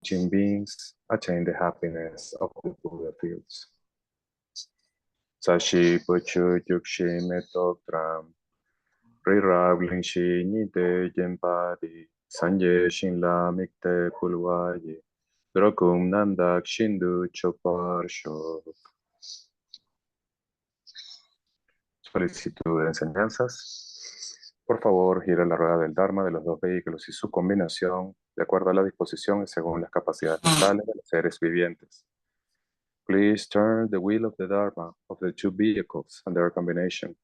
sentient beings attain the happiness of the Buddha fields. Sashi Pochu Yukshi Metotram Rirabling Shi Nite Jempadi Sanje Shinla Mikte Pulwaye Drokum Nandak Shindu Choparsho. Solicitud de enseñanzas. Por favor, gira la rueda del Dharma de los dos vehículos y su combinación de acuerdo a la disposición y según las capacidades mentales de los seres vivientes. Please turn the wheel of the Dharma of the two vehicles and their combination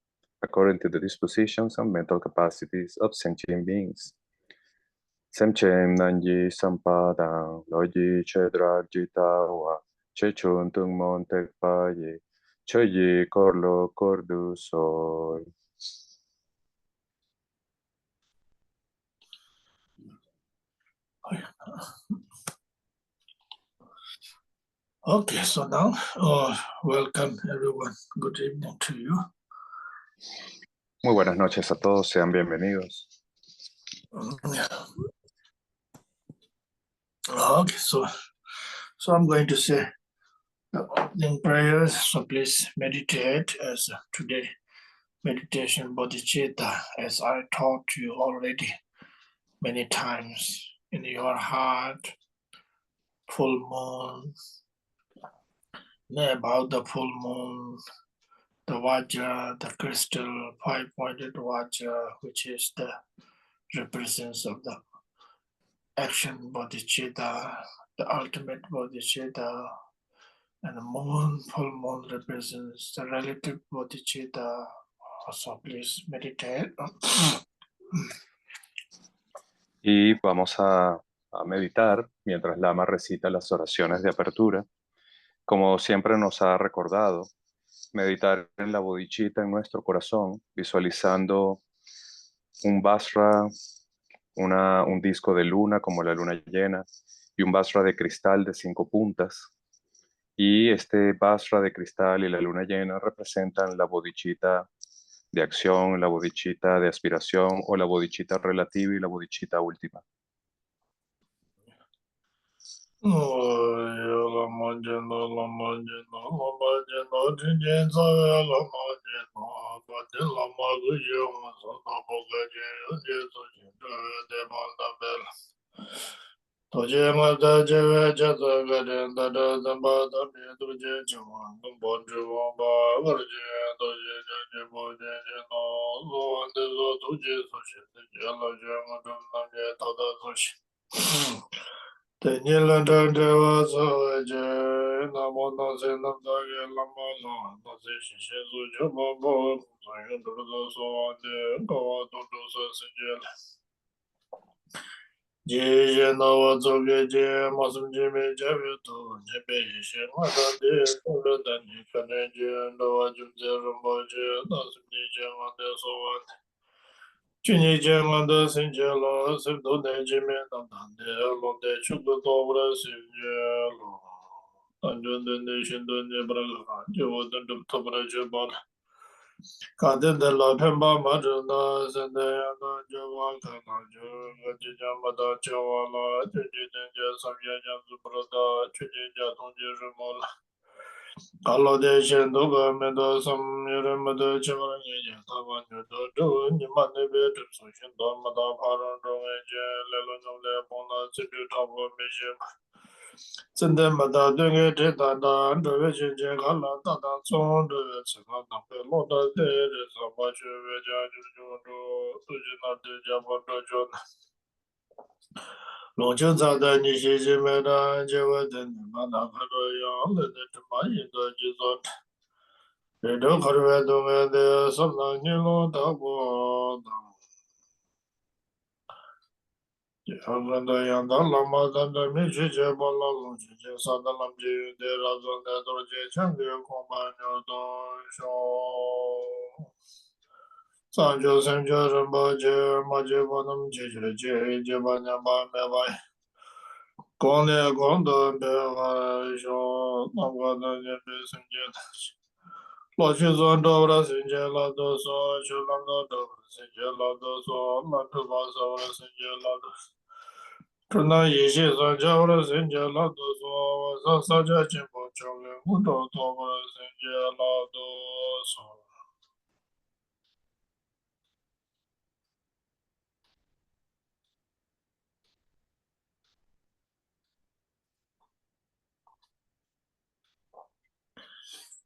according to the dispositions and mental capacities of sentient beings. Semchem Nanji Sampadang Loji Chedrak Jitawa Chechun Tungmon Tekpaye Choyi Korlo Kordu Soy. Okay, so now, welcome everyone. Good evening to you. Muy buenas noches a todos, sean bienvenidos. Okay, so I'm going to say the opening prayers. So please meditate as today meditation bodhicitta, as I taught you already many times in your heart. Full moon. About the full moon, the Vajra, the crystal, five-pointed Vajra, which is the represents of the action bodhicitta, the ultimate bodhicitta, and the moon, full moon represents the relative bodhicitta. So please meditate. Y vamos a meditar mientras Lama recita las oraciones de apertura. Como siempre nos ha recordado, meditar en la bodhicitta en nuestro corazón, visualizando un Vajra, un disco de luna como la luna llena y un Vajra de cristal de 5 puntas. Y este Vajra de cristal y la luna llena representan la bodhicitta de acción, la bodhicitta de aspiración o la bodhicitta relativa y la bodhicitta última. Tuna yishi sancha ura sancha la do so, sa sancha chenpo chokle, hudo toba sancha la do so.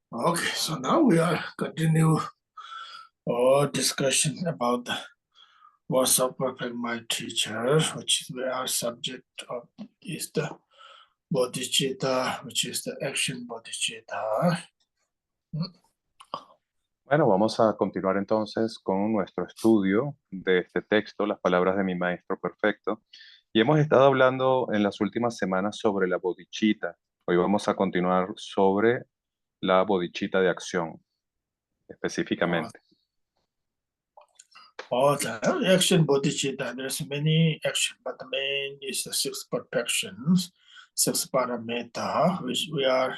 Okay, so now we are continue our discussion about the what's up perfect my teacher, which is our subject of is the bodhicitta, which is the action bodhicitta. Bueno, vamos a continuar entonces con nuestro estudio de este texto, Las palabras de mi maestro perfecto. Y hemos estado hablando en las últimas semanas sobre la bodhicitta. Hoy vamos a continuar sobre la bodhicitta de acción, específicamente. The action bodhicitta, there's many action, but the main is the six perfections, six paramita, which we are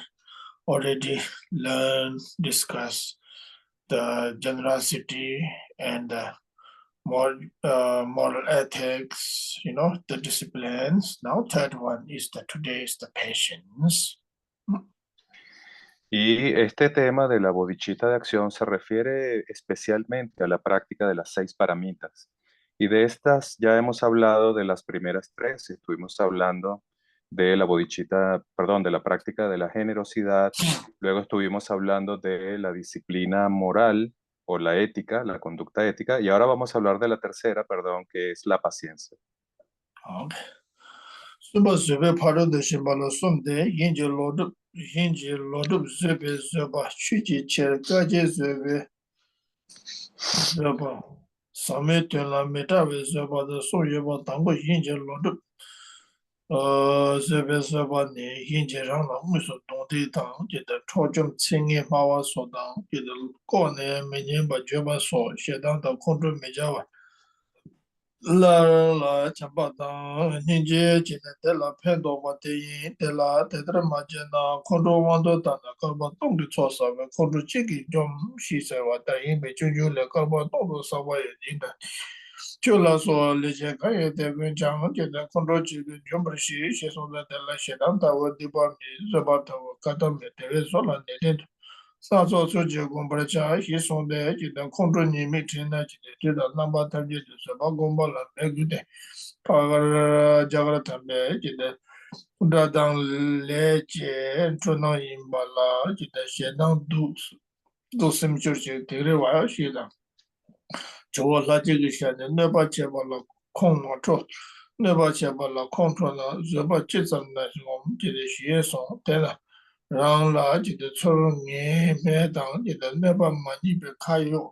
already learned, discussed the generosity and the moral ethics, the disciplines. Now, third one is today is the patience. Y este tema de la bodhicitta de acción se refiere especialmente a la práctica de las 6 paramitas. Y de estas ya hemos hablado de las primeras 3. Estuvimos hablando de la bodhicitta, perdón, de la práctica de la generosidad. Luego estuvimos hablando de la disciplina moral o la ética, la conducta ética. Y ahora vamos a hablar de la tercera, perdón, que es la paciencia. Okay. Sumba sube paro de shimbala sumde yinji lodup sube sube chuji cher gaje sube sube same tenla metawe sube de so yeba tango yinji lodup sube sube ne yinji rangla muso dongde tang jide chojum tsingi mawa so tang jide ko ne menyenba jeba so shedang da kontro mejawa la chamba da ninje jine de la pendo ba de yin de la de de ma je na kondo wando da na ka ba tong de cho sa ba kondo chi gi jom shi se wa da yin be ju ju le ka ba tong do sa wa ye yin da ju la so le je ka ye de ben jang je da kondo chi ge jom ba shi she so da de la she dan da wa de ba mi ze ba ta wa ka da me de so la ne de sa zo su ji gong pa cha hi song de ji de kong zhu ni mi chen na ji de ji de nam ba ta ji de se ba gong pa la me gu de pa ga ja ga ta me ji de da dang le je zhu na yin ba la ji de xie dang du sim chu ji de re wa xi da zhe wo la ji ge xia de ne ba che ba la kong ma zhuo ne ba che ba la kong zhuo na ze ba ji zhen na shi wo ji de xie song de la rāng lā jītā tsōrō ngē mē tāng jītā nē pā mā nī pē kā yō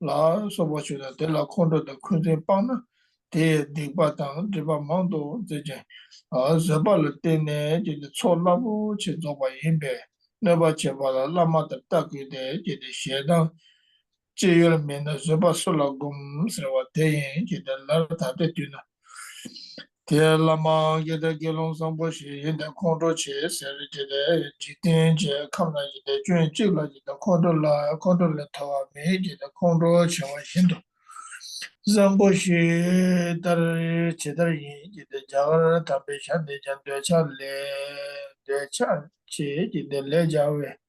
lā sō pā shū tā tē lā khōng tō tā khun sē pā na tē dīk pā tāng tē pā māng tō tē chē sē pā lā tē nē jītā tsō lā pō chē tsō pā yīn pē nē pā chē pā lā lā mā tā tā kū tē jītā xē tāng chē yō lā mē na sē pā sō lā gōng sē wā tē yīn jītā lā rā tā tē tū na Tia lama yada gelong sambo shi yada kondro che seri jide jiten je kamla jide juen jigla jide kondro le tawa me jide kondro che wa shindo. Sambo shi dar che dar yin jide jagar tabe shande jan due cha che jide le jawe.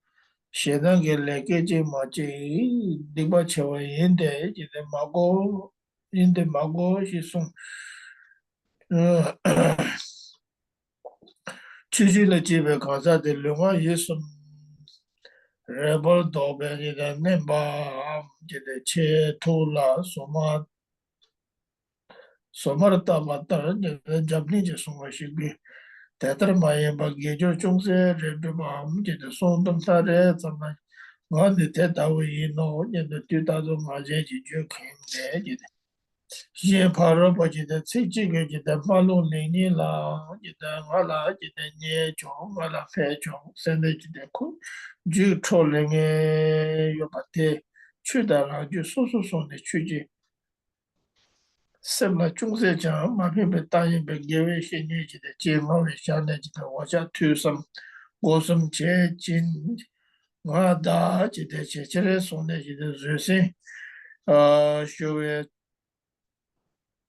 Shedan ge leke je ma che digba che wa yinde jide mago shi sung. Chichi la jibe kaza de lunga yisum rebel dobe jide nemba jide che tu la somar tamatar jide jabni je suma shigbi tetar maye ba gejo chungse rebe ba jide sondam tare zama ngani te dawo yino jide tutazo maje ji ju kende jide Xie paro pa jide cik jige jide malu lini la jide nga la jide nye chong nga la fe chong sende jide ku ju cho lingi yo pa te chu da la ju su su su de chu ji sem la chung se chang ma pi pe ta yin pe ge we xe nye jide je nga we sha ne jide wa cha tu sam go sam che jin nga da jide che che le son de jide zhe sin shu we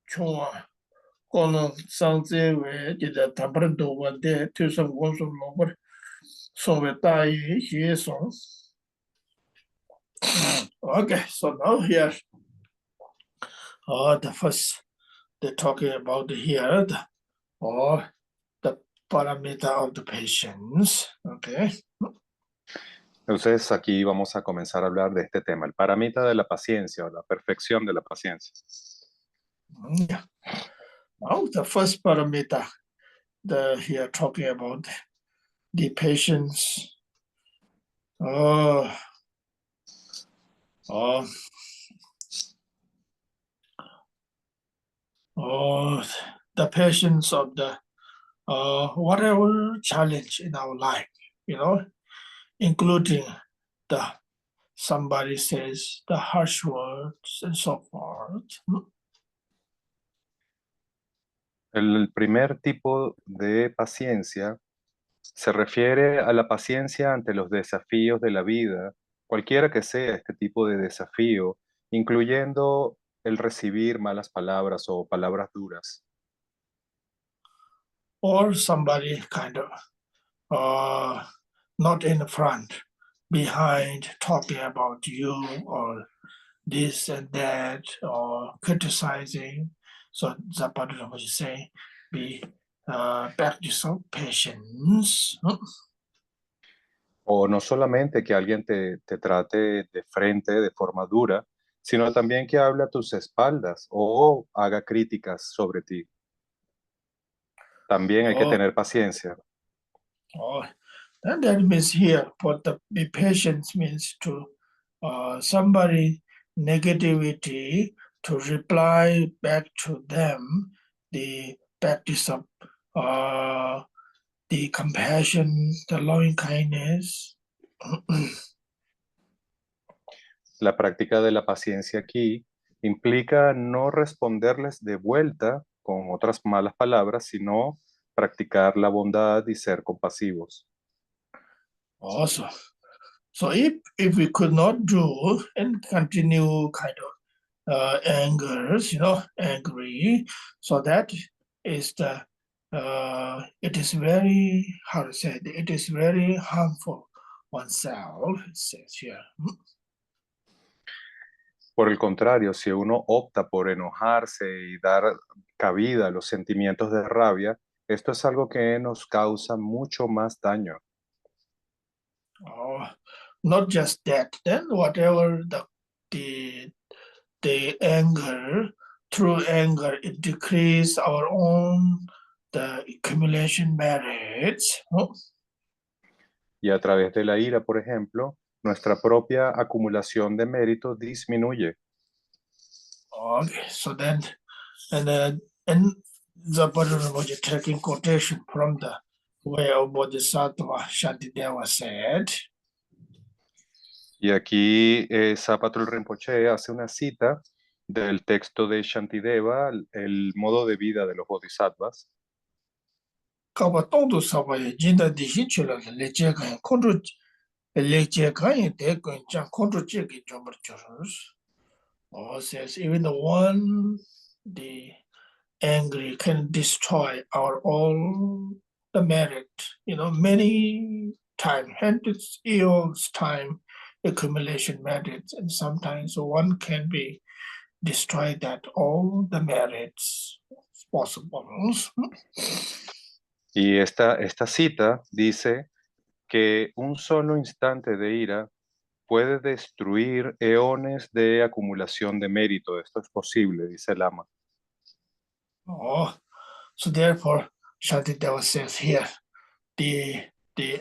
chung wa kono sangze we jida tambaran dowa de tusam gonsum lobar sowe tai here song. Okay, so now here, the first they're talking about here, or the parameter of the patients. Okay. Entonces aquí vamos a comenzar a hablar de este tema, el parámetro de la paciencia o la perfección de la paciencia. Yeah. Now the first parameter here talking about the patients. The patience of the whatever challenge in our life, including somebody says the harsh words and so forth. El primer tipo de paciencia se refiere a la paciencia ante los desafíos de la vida, cualquiera que sea este tipo de desafío, incluyendo el recibir malas palabras o palabras duras. Or somebody kind of not in the front, behind, talking about you or this and that, or criticizing. So that part of what you say, be practice of patience. O no solamente que alguien te trate de frente de forma dura, sino también que hable a tus espaldas o haga críticas sobre ti. También hay que tener paciencia. And that means here, for the be patient means to somebody negativity to reply back to them the practice of the compassion, the loving kindness. La práctica de la paciencia aquí implica no responderles de vuelta con otras malas palabras, sino practicar la bondad y ser compasivos. Also, so if we could not do and continue kind of angry, so that is it is very, how to say it is very harmful oneself, it says here. Por el contrario, si uno opta por enojarse y dar cabida a los sentimientos de rabia, esto es algo que nos causa mucho más daño. Not just that, then whatever the anger, through anger, it decrease our own the accumulation merits. Y a través de la ira, por ejemplo, nuestra propia acumulación de mérito disminuye. Okay, so then, and the Buddha was taking quotation from the way of Bodhisattva Shantideva said. Y aquí Zapatul Rinpoche hace una cita del texto de Shantideva, el modo de vida de los bodhisattvas. Kaba tongdu sabaye jinda dishi chula leche kaya kontro leche kaya de kaya chan kontro cheki jombar churus. Oh, says even the one the angry can destroy our all the merit, many time, hundreds years time accumulation merits, and sometimes one can be destroy that all the merits possible. Y esta cita dice que un solo instante de ira puede destruir eones de acumulación de mérito. Esto es posible, dice el Lama. So therefore, Shantideva says here, the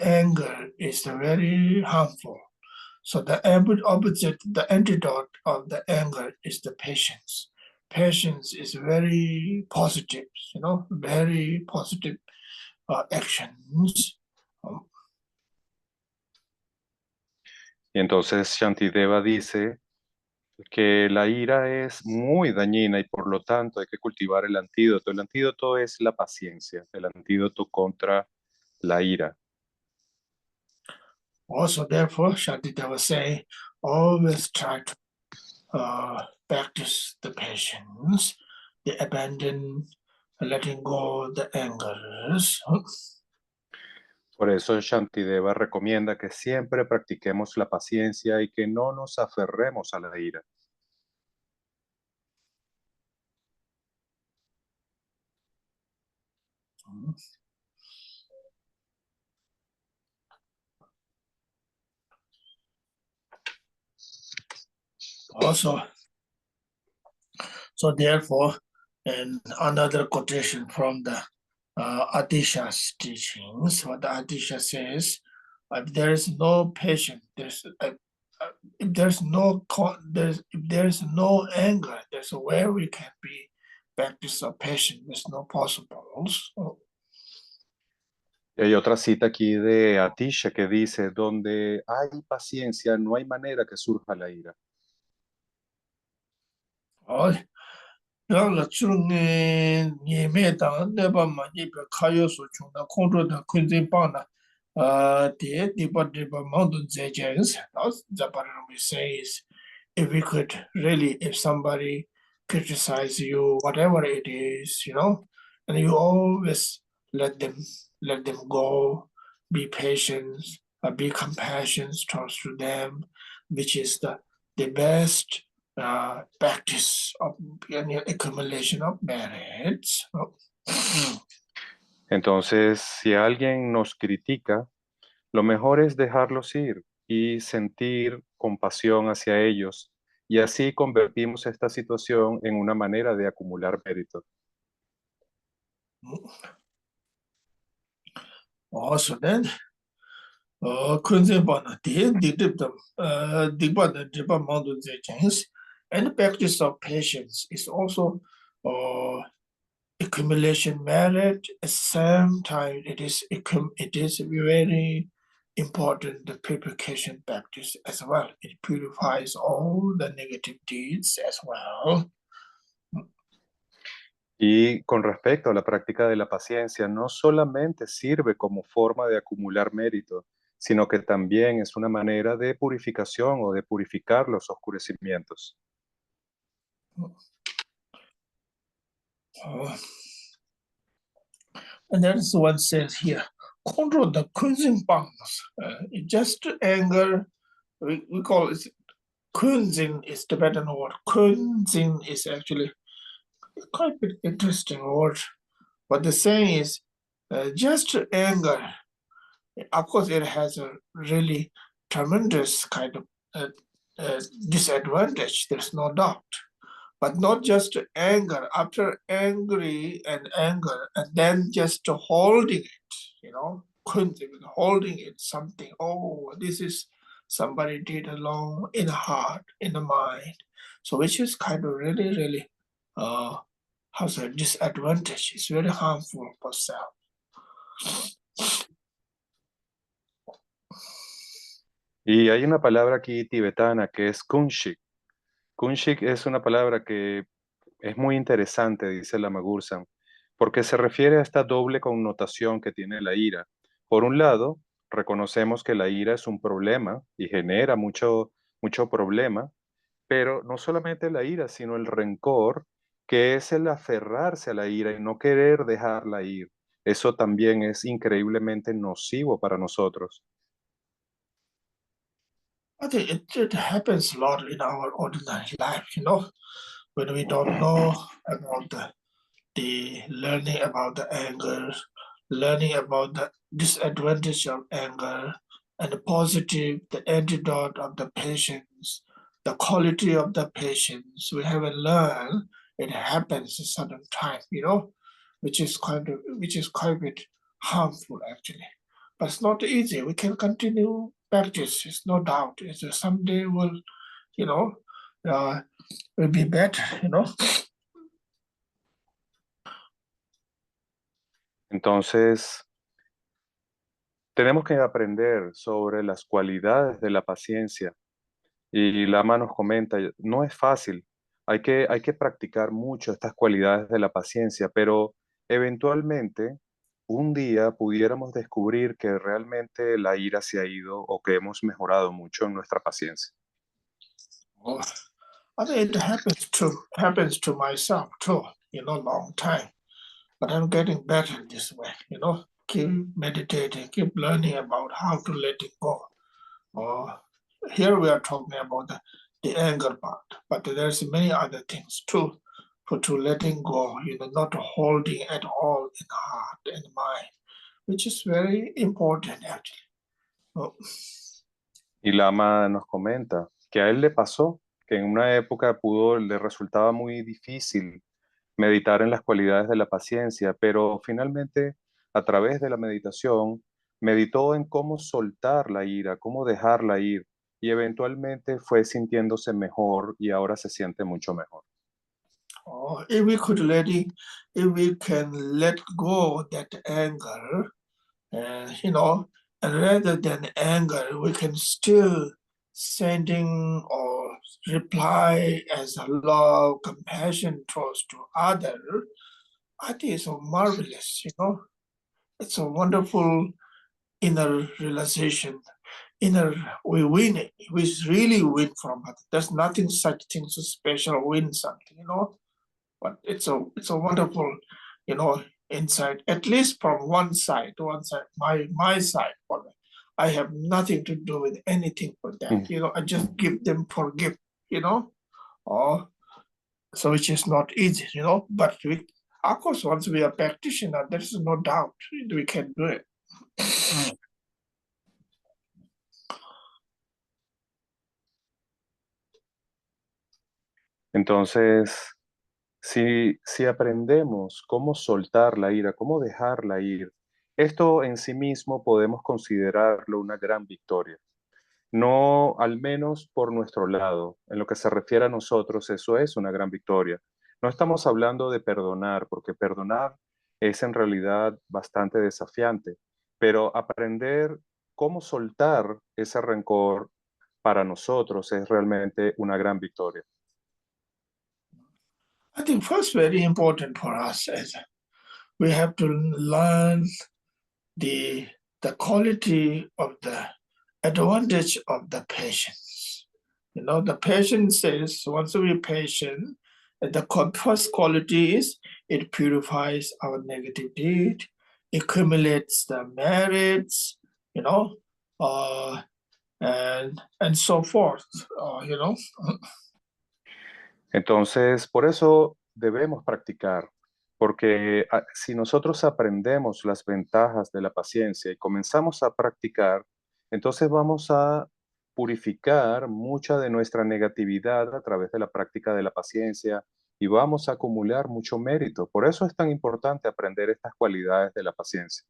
anger is very harmful. So the opposite, the antidote of the anger is the patience. Patience is very positive, very positive actions. Y entonces Shantideva dice que la ira es muy dañina y por lo tanto hay que cultivar el antídoto. El antídoto es la paciencia, el antídoto contra la ira. Also, therefore, Shantideva say, always try to practice the patience, the abandon letting go the angers. Por eso Shantideva recomienda que siempre practiquemos la paciencia y que no nos aferremos a la ira. Also, so therefore, and another quotation from the Atisha's teachings, what the Atisha says, if there is no patience, if there's no if there's no anger, there's where we can be practice of patience. There's no possible. So, Y hay otra cita aquí de Atisha que dice, donde hay paciencia, no hay manera que surja la ira. yāla chūngi nyēmē tāng nēpa ma nyēpa kāyō sō chūngda kōntō tā kuñzīng pāng na tē dīpa dīpa māngdō dzē jēngs. That's Japan we say is if we could really, if somebody criticize you, whatever it is, and you always let them go, be patient, be compassionate towards to them, which is the best practice of accumulation of merits. Entonces, si alguien nos critica, lo mejor es dejarlos ir y sentir compasión hacia ellos, y así convertimos esta situación en una manera de acumular mérito. Also then, kunzin and the practice of patience is also accumulation merit. At the same time, it is very important the purification practice as well. It purifies all the negative deeds as well. Y con respecto a la práctica de la paciencia, no solamente sirve como forma de acumular mérito, sino que también es una manera de purificación o de purificar los oscurecimientos. And that's what says here. Control the kunzing pangs. Just anger, we call it kunzing is Tibetan word. Kunzing is actually quite an interesting word. What they're saying is just anger. Of course, it has a really tremendous kind of disadvantage. There's no doubt. But not just anger. After angry and anger, and then just holding it, holding it, something. Oh, this is somebody did along in the heart, in the mind. So which is kind of really, really has a disadvantage. It's very harmful for self. Y hay una palabra aquí tibetana que es kunshik. Kunshik es una palabra que es muy interesante, dice Lama Gursan, porque se refiere a esta doble connotación que tiene la ira. Por un lado, reconocemos que la ira es un problema y genera mucho problema, pero no solamente la ira, sino el rencor, que es el aferrarse a la ira y no querer dejarla ir. Eso también es increíblemente nocivo para nosotros. I think it happens a lot in our ordinary life, when we don't know about the learning about the anger, learning about the disadvantage of anger, and the positive, the antidote of the patience, the quality of the patience. We haven't learned. It happens a certain time, which is quite a bit harmful actually. But it's not easy. We can continue practice. It's no doubt. It's someday will, will be better. Entonces, tenemos que aprender sobre las cualidades de la paciencia. Y Lama nos comenta, no es fácil, hay que practicar mucho estas cualidades de la paciencia, pero eventualmente un día pudiéramos descubrir que realmente la ira se ha ido o que hemos mejorado mucho en nuestra paciencia. Oh, I think it happens to myself too, long time. But I'm getting better this way, you know. Keep meditating, keep learning about how to let it go. Here we are talking about the anger part, but there's many other things too. To letting go, you know, not holding at all in heart and mind, which is very important actually. Oh, Y Lama nos comenta que a él le pasó que en una época le resultaba muy difícil meditar en las cualidades de la paciencia, pero finalmente a través de la meditación meditó en cómo soltar la ira, cómo dejarla ir y eventualmente fue sintiéndose mejor y ahora se siente mucho mejor. if we could if we can let go that anger, you know, and rather than anger, we can still sending or reply as a love, compassion towards to other. I think it's so marvelous, you know. It's a wonderful inner realization. We win it. We really win from it. There's nothing such thing so special win something, you know. But it's a wonderful, you know, insight. At least from one side, my side. I have nothing to do with anything for that. Mm. You know, I just give them forgive. You know, or so which is not easy. You know, but we, of course, once we are practitioner, there is no doubt we can do it. Entonces, si aprendemos cómo soltar la ira, cómo dejarla ir, esto en sí mismo podemos considerarlo una gran victoria. No, al menos por nuestro lado. En lo que se refiere a nosotros, eso es una gran victoria. No estamos hablando de perdonar, porque perdonar es en realidad bastante desafiante, pero aprender cómo soltar ese rencor para nosotros es realmente una gran victoria. I think first very important for us is we have to learn the quality of the advantage of the patience. You know, the patience says once we patient, the first quality is it purifies our negative deed, accumulates the merits, you know, and so forth. You know. Entonces, por eso debemos practicar, porque si nosotros aprendemos las ventajas de la paciencia y comenzamos a practicar, entonces vamos a purificar mucha de nuestra negatividad a través de la práctica de la paciencia y vamos a acumular mucho mérito. Por eso es tan importante aprender estas cualidades de la paciencia.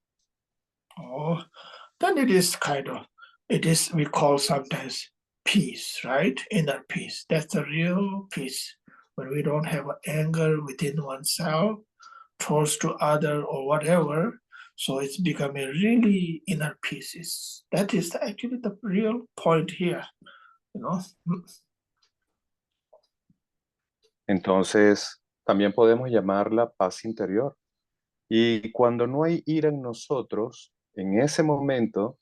Then it is we call sometimes peace, right? Inner peace. That's the real peace. When we don't have anger within oneself, towards to other or whatever, so it's become a really inner peace. That is actually the real point here, you know. Entonces, también podemos llamarla paz interior. Y cuando no hay ira en nosotros, en ese momento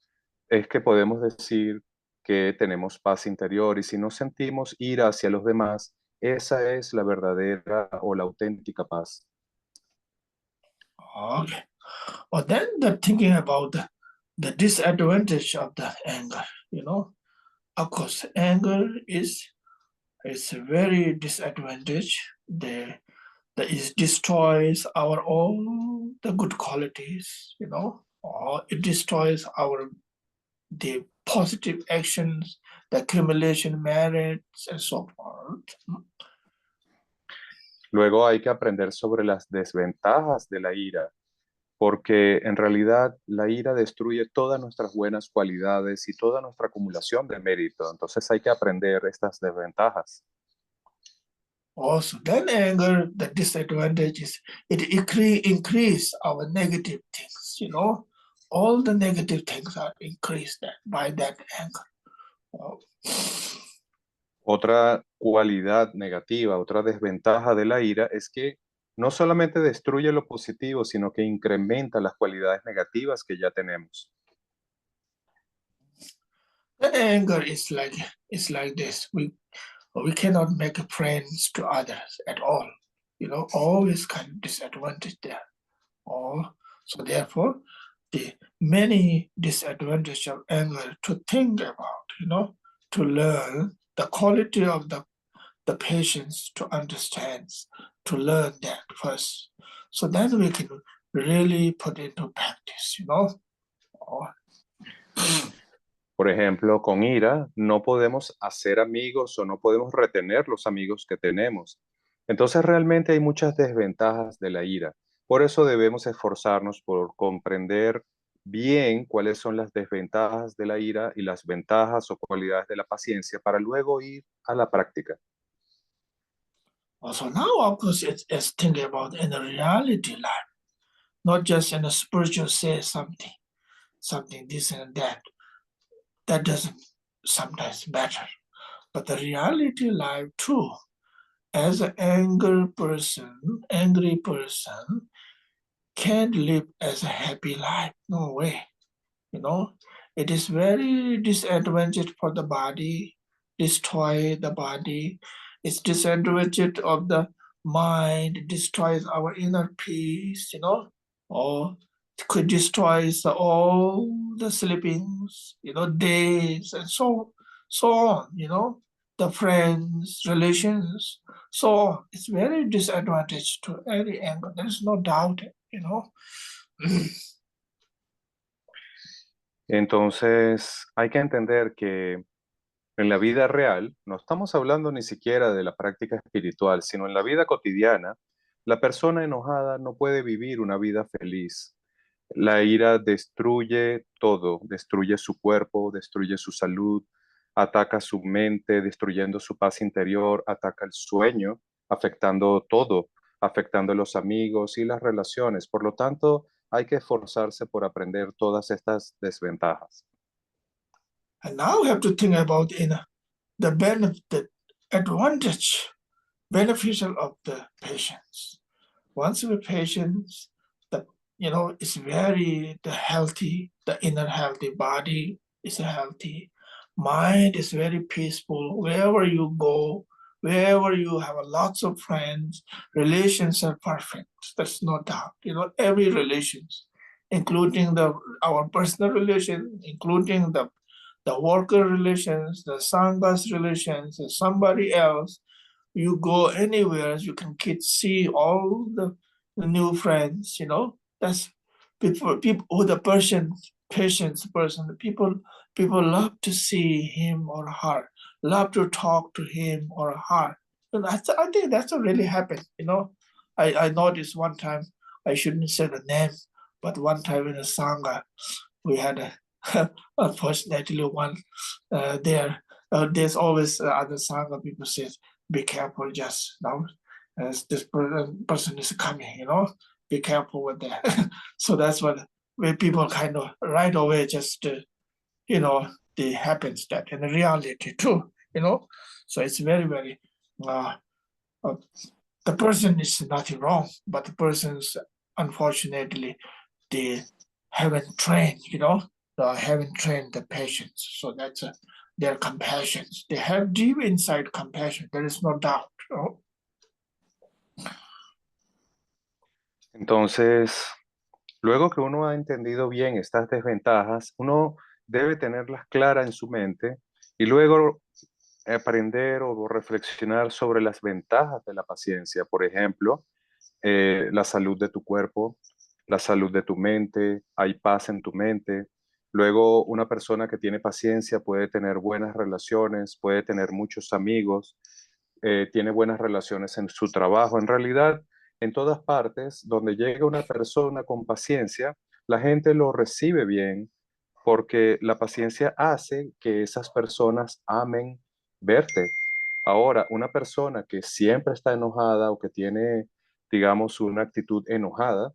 es que podemos decir que tenemos paz interior y si no sentimos ira hacia los demás, esa es la verdadera o la auténtica paz. Okay. Well, then the thinking about the disadvantage of the anger, you know. Of course, anger is a very disadvantage. It destroys our own the good qualities, you know, or it destroys the positive actions, the accumulation merits, and so forth. Luego hay que aprender sobre las desventajas de la ira, porque en realidad la ira destruye todas nuestras buenas cualidades y toda nuestra acumulación de mérito. Entonces hay que aprender estas desventajas. Also, then anger, the disadvantage is it increase our negative things, you know. All the negative things are increased by that anger. Otra cualidad negativa, otra desventaja de la ira es que no solamente destruye lo positivo, sino que incrementa las cualidades negativas que ya tenemos. Then anger is like this. We cannot make friends to others at all. You know, always kind of disadvantage there. Or so therefore, the many disadvantages of anger to think about, to learn the quality of the patience to understand, to learn that first. So then we can really put into practice. Or Por ejemplo, con ira no podemos hacer amigos o no podemos retener los amigos que tenemos. Entonces realmente hay muchas desventajas de la ira. Por eso debemos esforzarnos por comprender bien cuáles son las desventajas de la ira y las ventajas o cualidades de la paciencia para luego ir a la práctica. also now, of course, it's thinking about in the reality life, not just in a spiritual say something this and that. That doesn't sometimes matter. But the reality life too, as an angry person can't live as a happy life. No way. It is very disadvantage for the body, destroy the body. It's disadvantage of the mind, destroys our inner peace, or it could destroy all the sleepings, days and so on, the friends, relations, so on. It's very disadvantage to any angle. There is no doubt. Entonces hay que entender que en la vida real, no estamos hablando ni siquiera de la práctica espiritual, sino en la vida cotidiana, la persona enojada no puede vivir una vida feliz. La ira destruye todo, destruye su cuerpo, destruye su salud, ataca su mente, destruyendo su paz interior, ataca el sueño, afectando todo, afectando los amigos y las relaciones. Por lo tanto, hay que esforzarse por aprender todas estas desventajas. And now we have to think about the benefit, advantage, beneficial of the patients. Once with patients, it's very the healthy, the inner healthy body is healthy, mind is very peaceful. Wherever you go, wherever you have lots of friends, relations are perfect. There's no doubt. Every relations, including our personal relation, including the worker relations, the sanghas relations, and somebody else. You go anywhere, you can see all the new friends. That's people who the patience person, people love to see him or her, love to talk to him or her. And I think that's what really happened. I noticed one time, I shouldn't say the name, but one time in a sangha, we had unfortunately one there. There's always other sangha people say, be careful, just now, as this person is coming, be careful with that. So that's what where people kind of right away just, it happens that in reality too. So it's very, very, uh, uh, the person is nothing wrong, but the person's unfortunately, they haven't trained the patients. So that's their compassion. They have deep inside compassion. There is no doubt. Entonces, luego que uno ha entendido bien estas desventajas, uno debe tenerlas claras en su mente y luego aprender o reflexionar sobre las ventajas de la paciencia. Por ejemplo, la salud de tu cuerpo, la salud de tu mente, hay paz en tu mente. Luego, una persona que tiene paciencia puede tener buenas relaciones, puede tener muchos amigos, tiene buenas relaciones en su trabajo. En realidad, en todas partes donde llega una persona con paciencia, la gente lo recibe bien porque la paciencia hace que esas personas amen verte. Ahora, una persona que siempre está enojada o que tiene, digamos, una actitud enojada,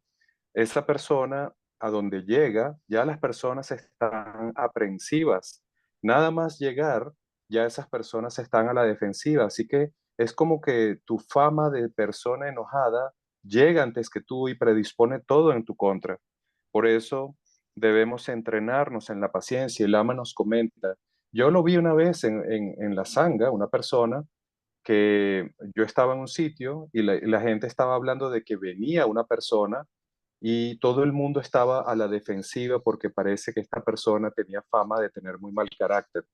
esa persona a donde llega, ya las personas están aprensivas. Nada más llegar, ya esas personas están a la defensiva. Así que es como que tu fama de persona enojada llega antes que tú y predispone todo en tu contra. Por eso debemos entrenarnos en la paciencia. El Lama nos comenta, yo lo vi una vez en la Sangha, una persona que yo estaba en un sitio y la gente estaba hablando de que venía una persona y todo el mundo estaba a la defensiva porque parece que esta persona tenía fama de tener muy mal carácter.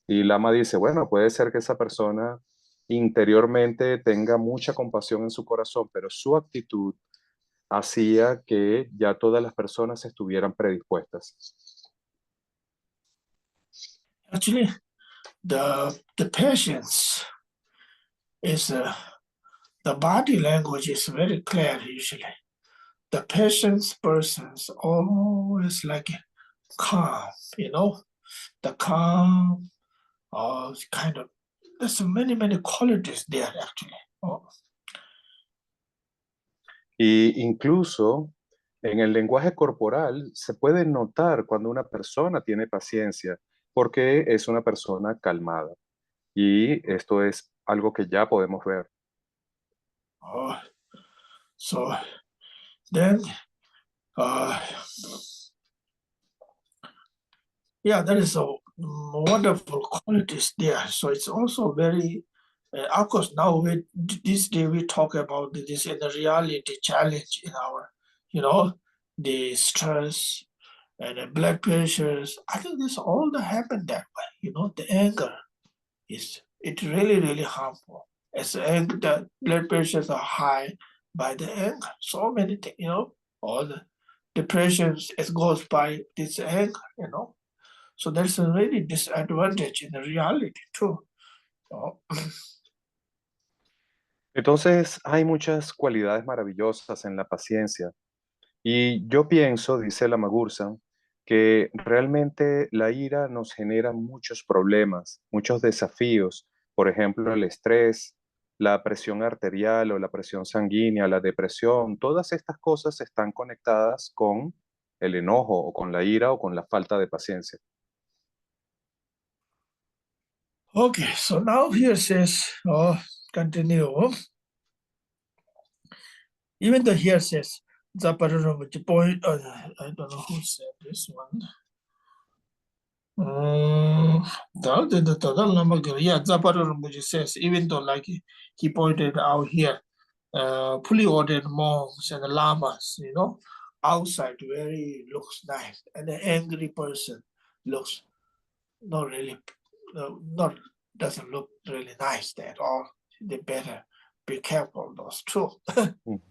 Y Lama dice, bueno, puede ser que esa persona interiormente tenga mucha compasión en su corazón, pero su actitud hacía que ya todas las personas estuvieran predispuestas. Actually, the patience is the body language is very clear usually. The patience person's always like calm, the calm kind of, there's many qualities there actually. Oh, Y incluso en el lenguaje corporal se puede notar cuando una persona tiene paciencia, porque es una persona calmada. Y esto es algo que ya podemos ver. oh. So then, uh, yeah, that is a wonderful qualities there. So it's also very, of course, now this day we talk about this in the reality challenge in our, the stress and the blood pressures. I think this all that happen that way. The anger it really harmful. As the blood pressures are high by the anger, so many things. All the depressions it goes by this anger. So there's a really disadvantage in the reality too. Entonces, hay muchas cualidades maravillosas en la paciencia. Y yo pienso, dice la Magursan, que realmente la ira nos genera muchos problemas, muchos desafíos. Por ejemplo, el estrés, la presión arterial o la presión sanguínea, la depresión, todas estas cosas están conectadas con el enojo o con la ira o con la falta de paciencia. Okay, so now here says, continue. Even the here says, Zaparuchi point, I don't know who said this one. Yeah, Zaparuchi says, even though like he pointed out here, fully ordered monks and lamas, outside very looks nice, and the angry person looks not really, not doesn't look really nice at all. They better be careful those two. Mm.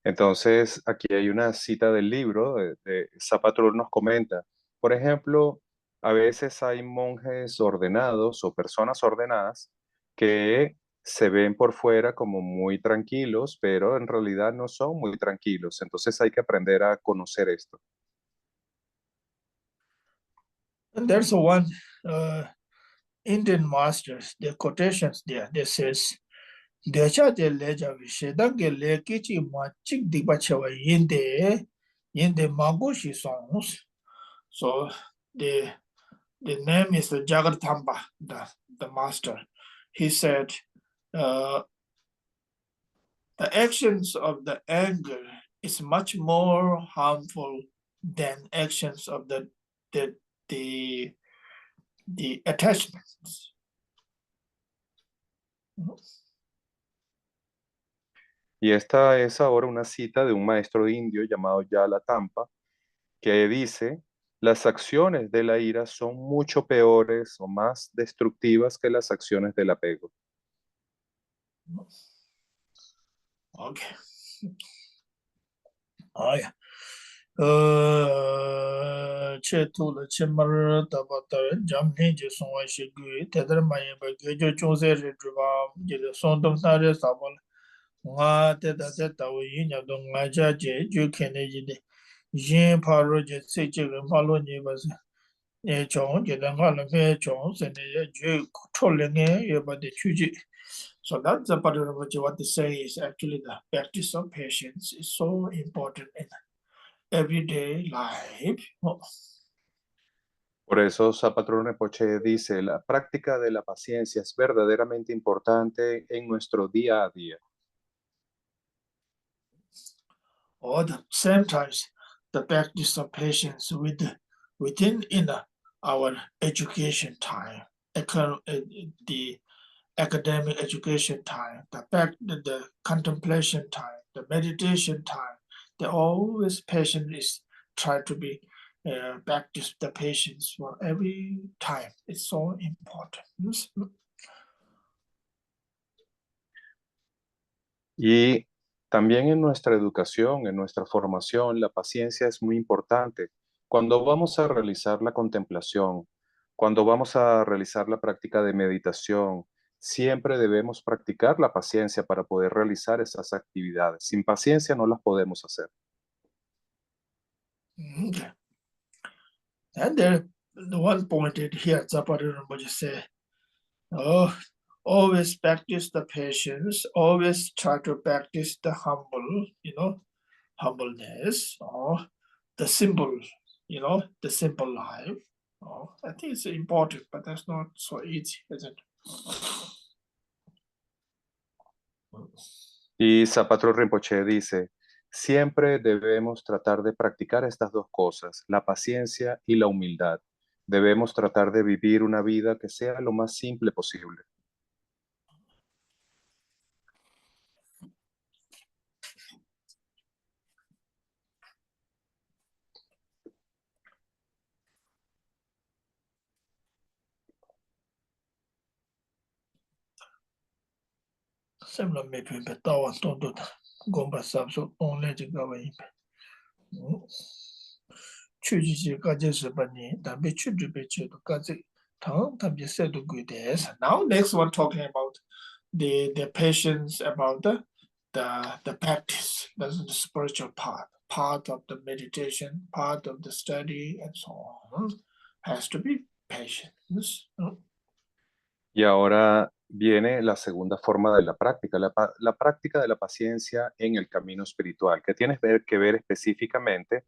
Entonces, aquí hay una cita del libro de Zapatrul nos comenta, por ejemplo, a veces hay monjes ordenados o personas ordenadas que se ven por fuera como muy tranquilos, pero en realidad no son muy tranquilos. Entonces hay que aprender a conocer esto. And there's one Indian masters, the quotations there, that says, Decha de leja vishedan ge le kichi ma chik di bachewa yinde magushi songs. So the name is Jagatamba, the master. He said, uh, the actions of the anger is much more harmful than actions of the the attachments. Y esta es ahora una cita de un maestro indio llamado Yala Tampa, que dice, las acciones de la ira son mucho peores o más destructivas que las acciones del apego. Okay. Oh yeah. Che tu le che mar da ba da jam ne je song wa shi gu te dar ma ye ba ge jo chung se re zhu ba je de song dong sa re sa ba nga te da wo yin ya dong nga ja je ju ken ne ji de yin pa ro je se je ge ma lo ni ba se ye chong je da nga le me chong se ne ye ju to le nge ye ba de chu ji. So that's the part of what they say is actually the practice of patience is so important in everyday life. Por eso Zapatrón Rinpoche dice, la práctica de la paciencia es verdaderamente importante en nuestro día a día. Or the same times, the practice of patience within our education time, the academic education time, the contemplation time, the meditation time. The always patient is try to be practice the patience for every time. It's so important. Y también en nuestra educación, en nuestra formación, la paciencia es muy importante. Cuando vamos a realizar la contemplación, cuando vamos a realizar la práctica de meditación, siempre debemos practicar la paciencia para poder realizar esas actividades. Sin paciencia no las podemos hacer. Okay. And there, the one pointed here, Zapata Rinpoche say, oh, always practice the patience, always try to practice the humble, humbleness, or the simple, the simple life. Oh, I think it's important, but that's not so easy, is it? Y Zapatro Rinpoche dice, siempre debemos tratar de practicar estas dos cosas, la paciencia y la humildad. Debemos tratar de vivir una vida que sea lo más simple posible. Similar maybe but don't do that. Gomba subso only to go in. Chuji Gajas Bani, Dambi Chuju Bechu to Gazi, Tang, Tambi said to good days. Now next one talking about the patience about the practice, that's the spiritual part of the meditation, part of the study, and so on. Has to be patience. Y ahora viene la segunda forma de la práctica, la práctica de la paciencia en el camino espiritual, que tiene que ver específicamente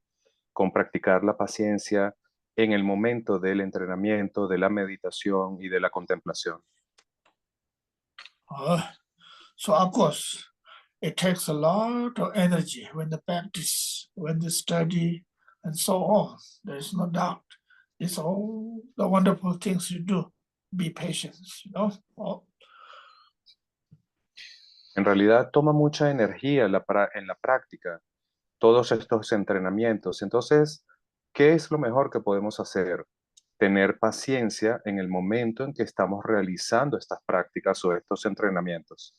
con practicar la paciencia en el momento del entrenamiento, de la meditación y de la contemplación. So of course, it takes a lot of energy when the practice, when the study, and so on. There's no doubt. It's all the wonderful things you do. Be patient, En realidad toma mucha energía en la práctica, todos estos entrenamientos. Entonces, ¿qué es lo mejor que podemos hacer? Tener paciencia en el momento en que estamos realizando estas prácticas o estos entrenamientos.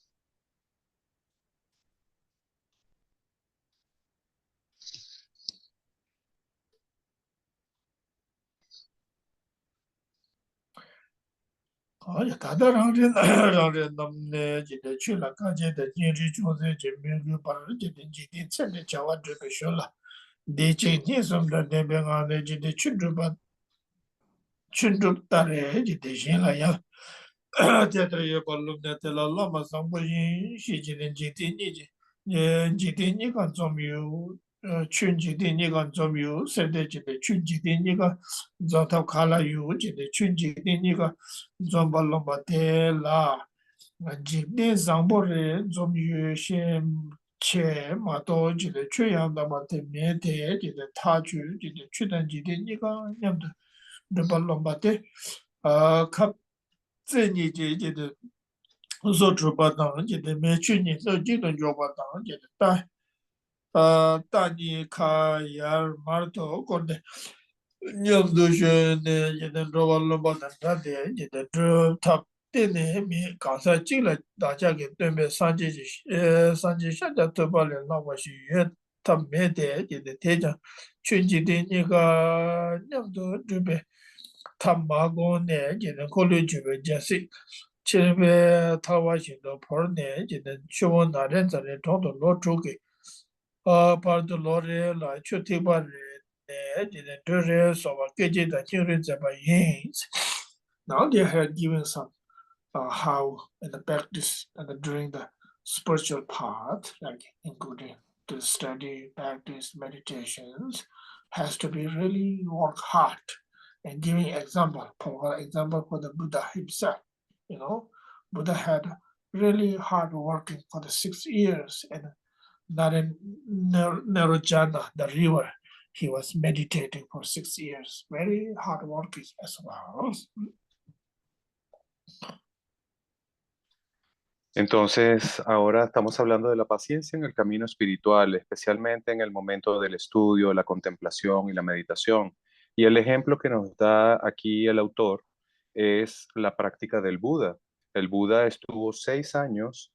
Chundrup tare jide shin la ya tetra ye balum ne tela lama sambo yin shi jide jide ni jide ni kan zom yu chun jide ni kan zom yu sede jide chun jide ni kan zom tab kala yu jide chun jide ni kan zom balum ba te la jide zambo re zom yu shen che ma to jide chun yang da ma te me te jide ta chu jide chudan jide ni kan nyamda Ballombate, Cap Zeni, the Zotrubadan, the Machini, the Jidon Jobadan, the Tani Kayar Marto, Conde Nyamdushan, the Robalombat, the Drew Top. Me, Kasa Chila, Dajak, Tembe Sanji, Sanji Shada Tobal, and Lavashi, Tam Mede, the Teja, Chunji Dinika, Nyamdo Dube. Tamago ne jine kolu juwe jasi chirbe tawa shindo por ne jine chuwa naren zane tondo lo chuki pardo lo re la chutiba re ne jine dure soba keje da jingri zaba yins. Now they had given some how in the practice and during the spiritual part, like including the study, practice, meditations, has to be really work hard and giving example. For example, for the Buddha himself, Buddha had really hard working for the 6 years and not in Narojana, the river. He was meditating for 6 years, very hard working as well. Entonces, ahora estamos hablando de la paciencia en el camino espiritual, especialmente en el momento del estudio, la contemplación y la meditación. Y el ejemplo que nos da aquí el autor es la práctica del Buda. El Buda estuvo 6 años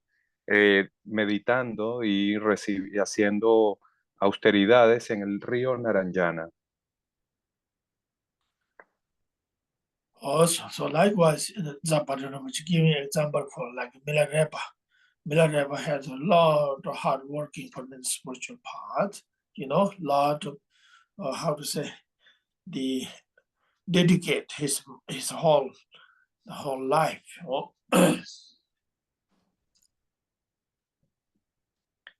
meditando y haciendo austeridades en el río Narayana. Also, so likewise, in the Zapatero, which give me an example for like Milarepa. Milarepa has a lot of hard working for the spiritual path, lot of, how to say, the dedicate his whole life.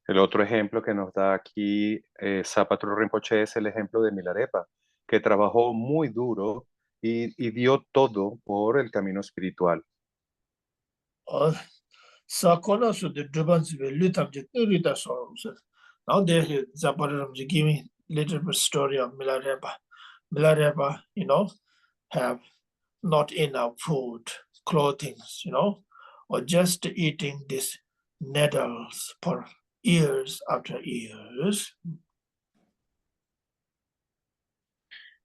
El otro ejemplo que nos da aquí Zapatero Rinpoche es el ejemplo de Milarepa, que trabajó muy duro y dio todo por el camino espiritual. Sakona so the Drubans will lutam Rita songs. Now there Zapatero giving little bit story of Milarepa. Milarepa, have not enough food, clothing, or just eating these needles for years after years.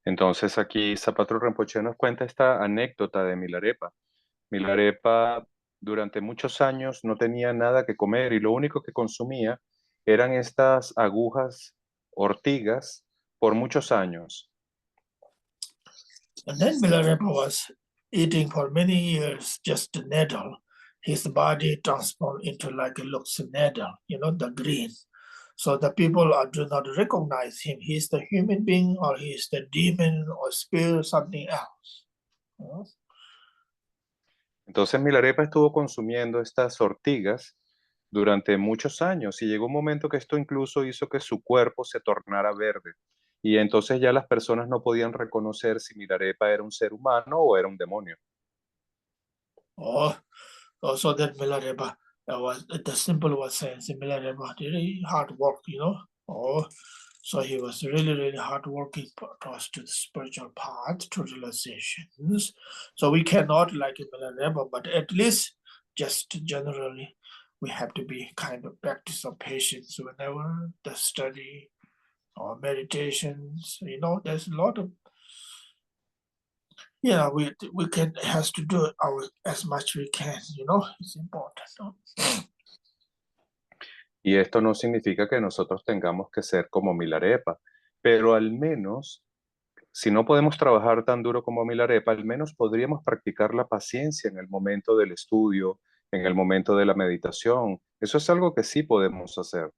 Entonces aquí Zapatero Rinpoche nos cuenta esta anécdota de Milarepa. Milarepa durante muchos años no tenía nada que comer y lo único que consumía eran estas agujas ortigas por muchos años. And then Milarepa was eating for many years just a needle. His body transformed into like a looks needle, the green. So the people do not recognize him. He's the human being or he's the demon or spirit, something else. Entonces Milarepa estuvo consumiendo estas ortigas durante muchos años y llegó un momento que esto incluso hizo que su cuerpo se tornara verde. Y entonces ya las personas no podían reconocer si Milarepa era un ser humano o era un demonio. Oh, also that Milarepa was the simple was saying Milarepa really hard work, Oh, so he was really, really hard working towards to the spiritual path, to realizations. So we cannot like Milarepa, but at least just generally we have to be kind of practice of patience whenever the study or meditations, there's a lot of we can has to do as much we can, it's important. No? Y esto no significa que nosotros tengamos que ser como Milarepa, pero al menos, si no podemos trabajar tan duro como Milarepa, al menos podríamos practicar la paciencia en el momento del estudio, en el momento de la meditación. Eso es algo que sí podemos hacer.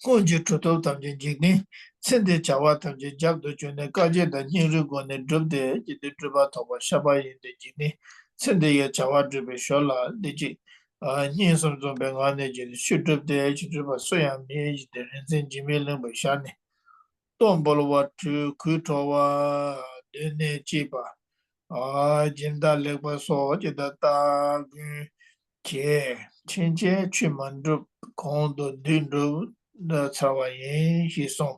Kunji tuto tamje jikni, sende chawa tamje jakdo chune kaje da nyingri gwane drupde jide drupa toba shaba yinde jikni, sende ye chawa drupe shola deji nying som zombe ngane jide shu drupde chi drupa soya miye jide rinzen jime lingba shane. Tombolo watu kutowa dene chiba, jinda lekba so jida ta che, chinche chi mandrup kondo dindrup the Tawayin, he saw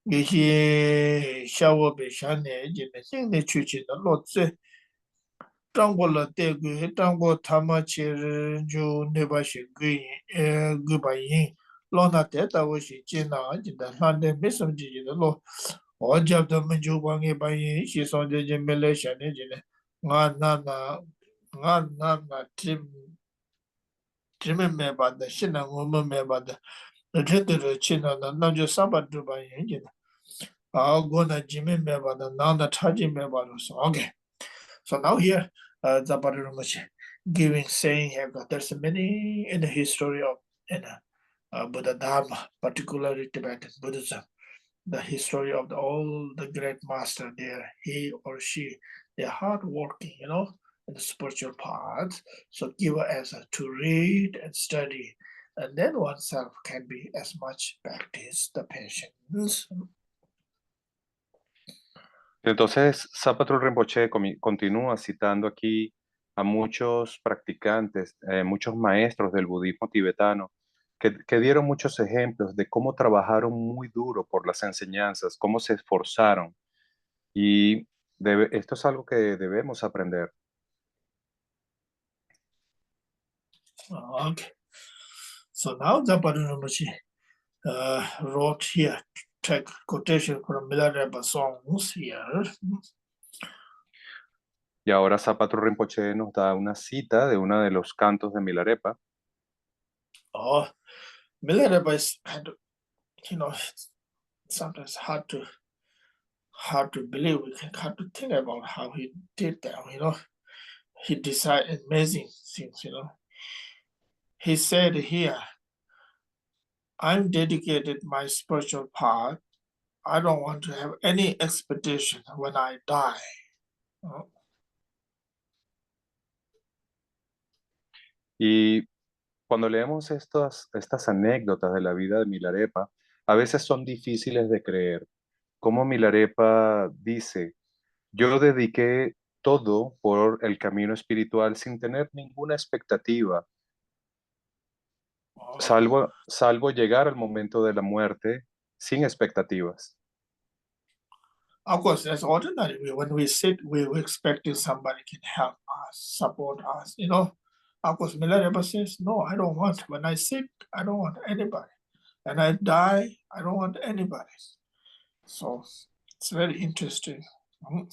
he shower be shane, Jimmy, sing the church in the Lord say, Tangola Tegu, Tango Tamachi, Ju Nebashi Green, Gubayin, Lona Teta was she Jina, the London Messenger in the law, or Jab the Manju Wangi Bayin, she saw the Jimmelation, Nana, Nana, Tim about the Shina woman about the Rindu China, the Nanjo Sabatu by Engine. I'll go to Jimmy Meba, the Nana Taji Meba. Okay. So now here, the Badarumachi giving saying here that there's many in the history of Buddha Dharma, particularly Tibetan Buddhism, the history of all the great master there, he or she, they're hardworking, in the spiritual path. So give us to read and study, and then oneself can be as much practice the patience. Entonces, Zapatul Rinpoche continúa citando aquí a muchos practicantes, muchos maestros del budismo tibetano, que dieron muchos ejemplos de cómo trabajaron muy duro por las enseñanzas, cómo se esforzaron. Y esto es algo que debemos aprender. Okay. So now Zapadu Rinpoche wrote here, take quotation from Milarepa songs here. Y ahora Zapato Rinpoche nos da una cita de uno de los cantos de Milarepa. Oh, Milarepa is kind of, you know, sometimes hard to believe. We can hard to think about how he did that. You know, he decided amazing things. You know, he said here, "I'm dedicated my spiritual path. I don't want to have any expectation when I die." Oh, Y cuando leemos estas anécdotas de la vida de Milarepa, a veces son difíciles de creer. Como Milarepa dice, yo dediqué todo por el camino espiritual sin tener ninguna expectativa, oh. salvo llegar al momento de la muerte sin expectativas. Of course, that's ordinary. When we sit, we're expecting somebody can help us, support us. You know, of course, Milarepa says, "No, I don't want. When I sit, I don't want anybody. When I die, I don't want anybody." So it's very interesting. Mm.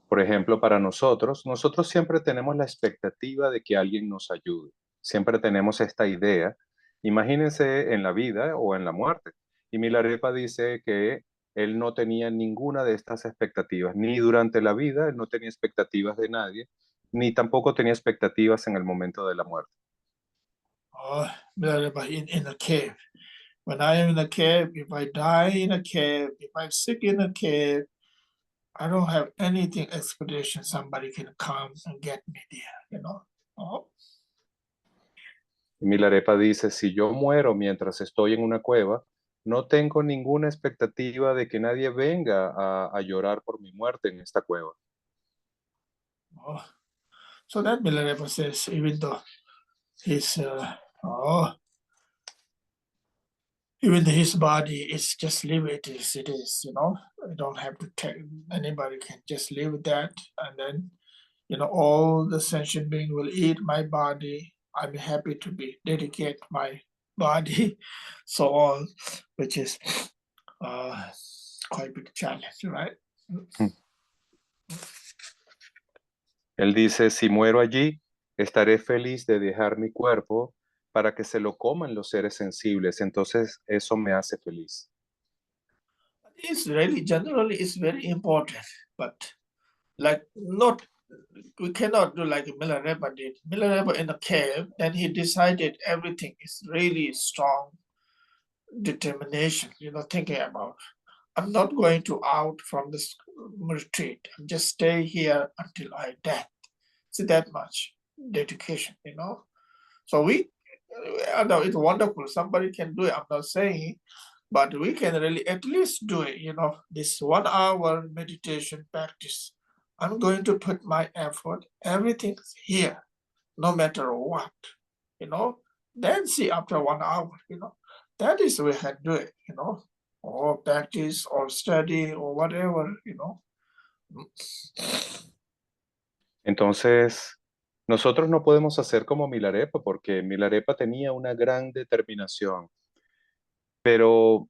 Por ejemplo, para nosotros siempre tenemos la expectativa de que alguien nos ayude. Siempre tenemos esta idea. Imagínense en la vida o en la muerte. Y Milarepa dice que él no tenía ninguna de estas expectativas, ni durante la vida, él no tenía expectativas de nadie, ni tampoco tenía expectativas en el momento de la muerte. Oh, Milarepa in a cave. When I am in a cave, if I die in a cave, if I'm sick in a cave, I don't have anything expectation somebody can come and get me there. You know. Oh. Y Milarepa dice, si yo muero mientras estoy en una cueva, no tengo ninguna expectativa de que nadie venga a llorar por mi muerte en esta cueva. Oh. So that Milarepa says, even though his even his body is just leave it as it is, you know. You don't have to take anybody can just leave that, and then all the sentient being will eat my body. I'm happy to be dedicate my body, so on, which is uh quite a big challenge, right? Él dice, si muero allí, estaré feliz de dejar mi cuerpo para que se lo coman los seres sensibles. Entonces eso me hace feliz. It's really generally it's very important, but like not we cannot do like Milarepa did. Milarepa in the cave, then he decided everything is really strong determination, thinking about I'm not going to out from this retreat. I'm just stay here until I die. See that much dedication. So I know it's wonderful. Somebody can do it. I'm not saying, but we can really at least do it. This 1 hour meditation practice. I'm going to put my effort. Everything's here, no matter what. Then see after 1 hour. That is we can do it. Or practice or study or whatever. Entonces, nosotros no podemos hacer como Milarepa, porque Milarepa tenía una gran determinación, pero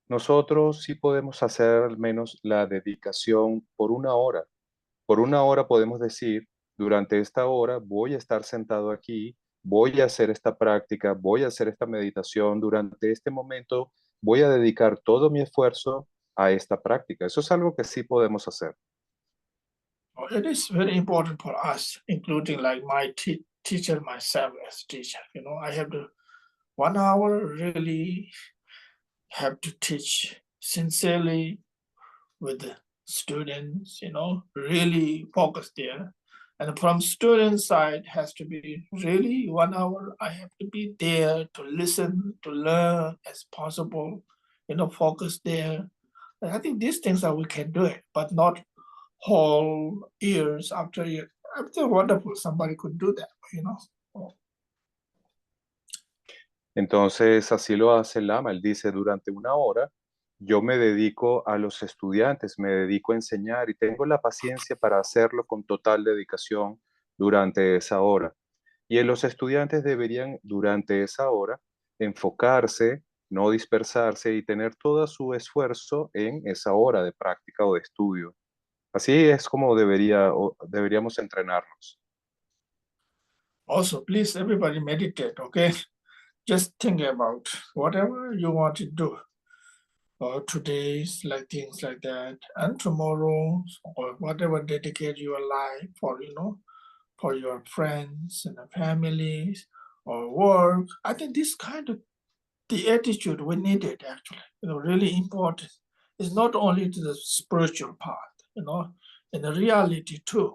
nosotros sí podemos hacer al menos la dedicación por 1 hora. Por 1 hora podemos decir, durante esta hora voy a estar sentado aquí, voy a hacer esta práctica, voy a hacer esta meditación, durante este momento voy a dedicar todo mi esfuerzo a esta práctica. Eso es algo que sí podemos hacer. It is very important for us, including like my teacher, myself as teacher. I have to 1 hour really have to teach sincerely with the students, really focus there. And from student side has to be really 1 hour. I have to be there to listen, to learn as possible, focus there. And I think these things that we can do it, but not whole years after year. I think wonderful somebody could do that. Entonces, así lo hace el Lama. Él dice, durante 1 hora yo me dedico a los estudiantes, me dedico a enseñar y tengo la paciencia para hacerlo con total dedicación durante esa hora. Y los estudiantes deberían durante esa hora enfocarse, no dispersarse y tener todo su esfuerzo en esa hora de práctica o de estudio. Así es como deberíamos entrenarnos. Also, please, everybody meditate, okay? Just think about whatever you want to do. Today's like things like that, and tomorrow or whatever dedicate your life for, for your friends and the families or work. I think this kind of the attitude we need it actually, really important. It's not only to the spiritual part, in the reality too,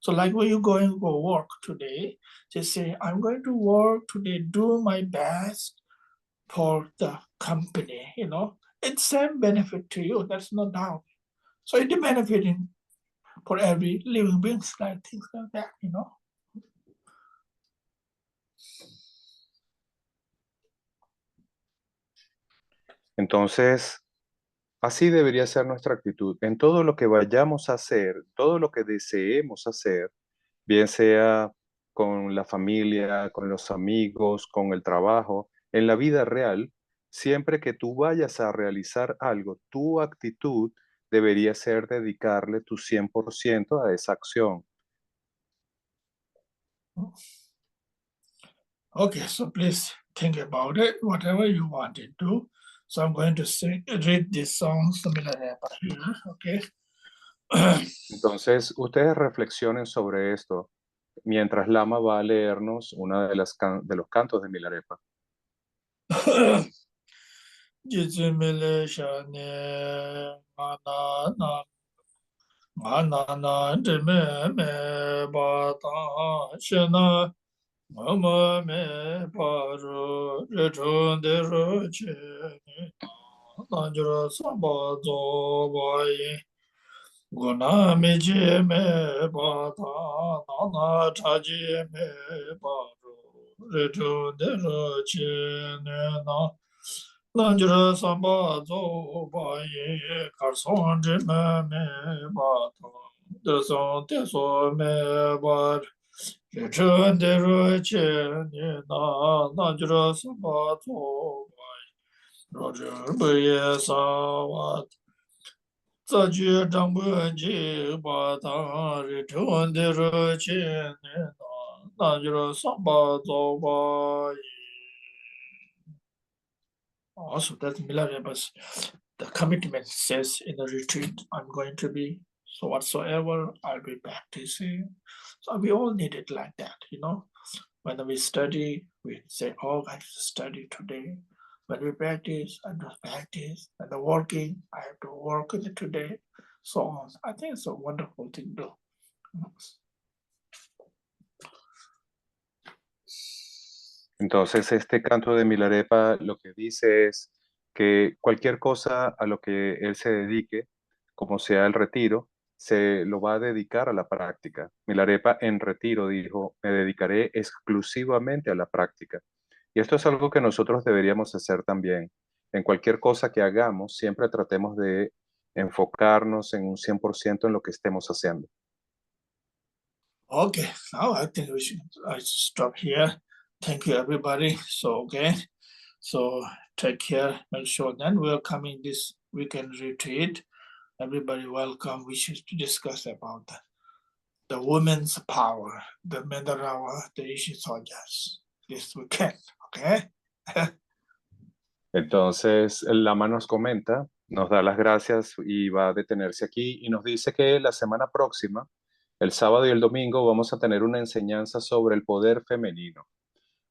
So like when you're going for work today, just say, I'm going to work today, do my best for the company, It's same benefit to you, that's no doubt. So it's benefiting for every living beings, like things like that. Entonces, así debería ser nuestra actitud en todo lo que vayamos a hacer, todo lo que deseemos hacer, bien sea con la familia, con los amigos, con el trabajo, en la vida real, siempre que tú vayas a realizar algo, tu actitud debería ser dedicarle tu 100% a esa acción. Okay, so please think about it, whatever you want to do. So I'm going to read this song similar here, okay? Entonces, ustedes reflexionen sobre esto mientras Lama va a leernos una de los cantos de Milarepa. Jizimile shane na jime me bata shena mama me paru rechon de roche na jura samba zo bayi guna me jime bata na chaji me paru rechon de roche na Nanjura samba zo ba ye karson je me ba to de son te so me ba je chen de ro che ne na nanjura samba zo ba ro je bu ye sa wa za ju zhang bu ji ba ta re chen de ro che ne na nanjura samba zo ba ye. Also, that Milarepa's the commitment says in the retreat, I'm going to be so whatsoever I'll be practicing. So we all need it like that, When we study, we say, oh, I have to study today. When we practice, I do practice. And the working, I have to work in it today. So on. I think it's a wonderful thing to do. Entonces, este canto de Milarepa lo que dice es que cualquier cosa a lo que él se dedique, como sea el retiro, se lo va a dedicar a la práctica. Milarepa en retiro dijo, me dedicaré exclusivamente a la práctica. Y esto es algo que nosotros deberíamos hacer también. En cualquier cosa que hagamos, siempre tratemos de enfocarnos en un 100% en lo que estemos haciendo. Okay, now I think I should stop here. Thank you, everybody. So, so take care. Make sure then we're coming this weekend retreat. Everybody welcome. We should discuss about the women's power, the Mandarawa, the Ishizojas this weekend. Okay. Entonces, el Lama nos comenta, nos da las gracias y va a detenerse aquí y nos dice que la semana próxima, el sábado y el domingo, vamos a tener una enseñanza sobre el poder femenino.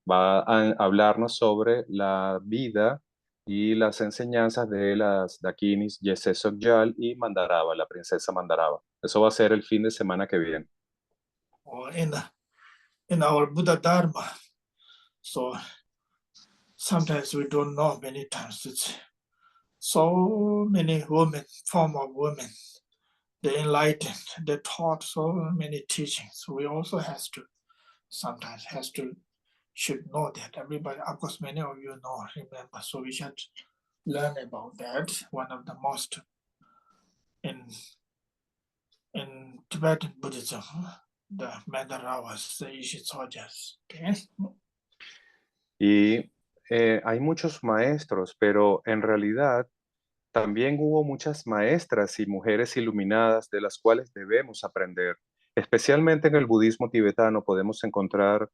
Va a hablarnos sobre la vida y las enseñanzas de las Dakinis, Yese Sogyal y Mandaraba, la princesa Mandaraba. Eso va a ser el fin de semana que viene. Or in our Buddha Dharma. So sometimes we don't know many times. It's so many women, form of women, they enlightened, they taught so many teachings. We also sometimes should know that. Everybody, of course, many of you know, remember. So we should learn about that. One of the most in Tibetan Buddhism, the Mandaravas, the Ishitsojas. Okay. Y hay muchos maestros, pero en realidad también hubo muchas maestras y mujeres iluminadas de las cuales debemos aprender. Especialmente en el budismo tibetano podemos encontrar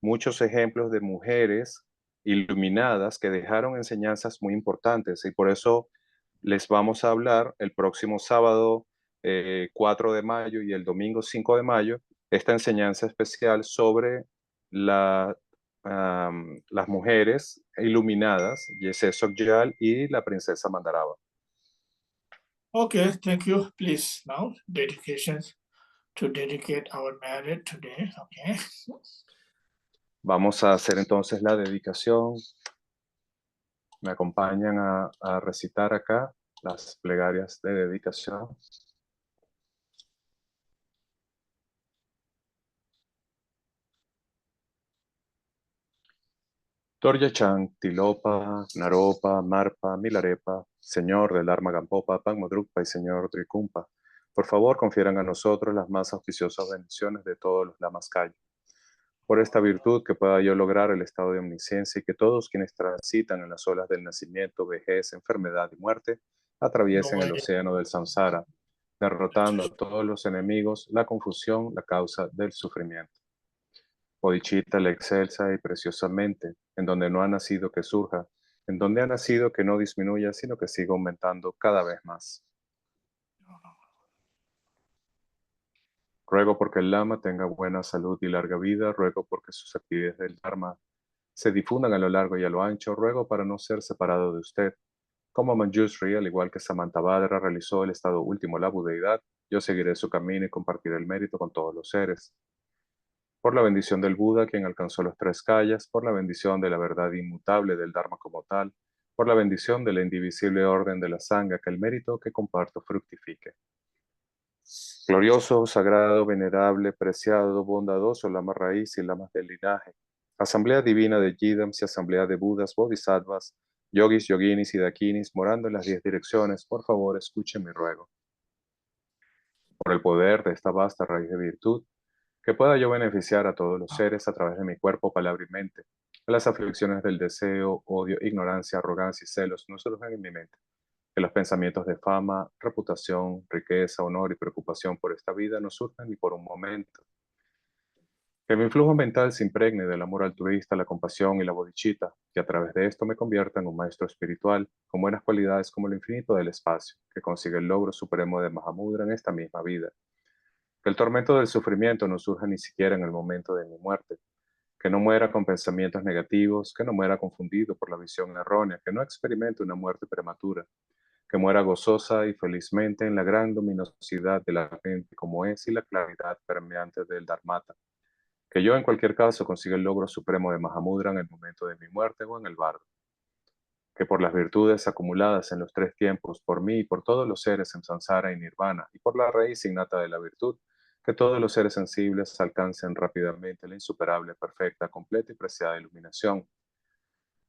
muchos ejemplos de mujeres iluminadas que dejaron enseñanzas muy importantes y por eso les vamos a hablar el próximo sábado 4 de mayo y el domingo 5 de mayo esta enseñanza especial sobre la, las mujeres iluminadas, Yese Sogyal y la princesa Mandarava. Okay, thank you. Please now dedications to dedicate our marriage today. Okay. Vamos a hacer entonces la dedicación. Me acompañan a recitar acá las plegarias de dedicación. Torya Chang, Tilopa, Naropa, Marpa, Milarepa, Señor del Dharma Gampopa, Pangmodrukpa y Señor Trikumpa, por favor confieran a nosotros las más auspiciosas bendiciones de todos los lamas Kaya. Por esta virtud que pueda yo lograr el estado de omnisciencia y que todos quienes transitan en las olas del nacimiento, vejez, enfermedad y muerte atraviesen el océano del samsara, derrotando a todos los enemigos, la confusión, la causa del sufrimiento. Bodhicitta la excelsa y preciosamente, en donde no ha nacido que surja, en donde ha nacido que no disminuya, sino que siga aumentando cada vez más. Ruego porque el Lama tenga buena salud y larga vida, ruego porque sus actividades del Dharma se difundan a lo largo y a lo ancho, ruego para no ser separado de usted. Como Manjushri, al igual que Samantabhadra realizó el estado último, la budeidad, yo seguiré su camino y compartiré el mérito con todos los seres. Por la bendición del Buda, quien alcanzó los 3 kayas, por la bendición de la verdad inmutable del Dharma como tal, por la bendición de la indivisible orden de la Sangha, que el mérito que comparto fructifique. Glorioso, sagrado, venerable, preciado, bondadoso, Lama raíz y lamas del linaje, Asamblea Divina de Yidams y Asamblea de Budas, Bodhisattvas, Yogis, Yoginis y Dakinis, morando en las 10 direcciones, por favor, escuchen mi ruego. Por el poder de esta vasta raíz de virtud, que pueda yo beneficiar a todos los seres a través de mi cuerpo, palabra y mente. Que las aflicciones del deseo, odio, ignorancia, arrogancia y celos no surjan en mi mente. Que los pensamientos de fama, reputación, riqueza, honor y preocupación por esta vida no surjan ni por un momento. Que mi influjo mental se impregne del amor altruista, la compasión y la bodhicitta, que a través de esto me convierta en un maestro espiritual con buenas cualidades como el infinito del espacio, que consiga el logro supremo de Mahamudra en esta misma vida. Que el tormento del sufrimiento no surja ni siquiera en el momento de mi muerte. Que no muera con pensamientos negativos, que no muera confundido por la visión errónea, que no experimente una muerte prematura, que muera gozosa y felizmente en la gran luminosidad de la mente como es y la claridad permeante del Dharmata. Que yo en cualquier caso consiga el logro supremo de Mahamudra en el momento de mi muerte o en el bardo. Que por las virtudes acumuladas en los 3 tiempos, por mí y por todos los seres en samsara y nirvana, y por la raíz innata de la virtud, que todos los seres sensibles alcancen rápidamente la insuperable, perfecta, completa y preciada iluminación.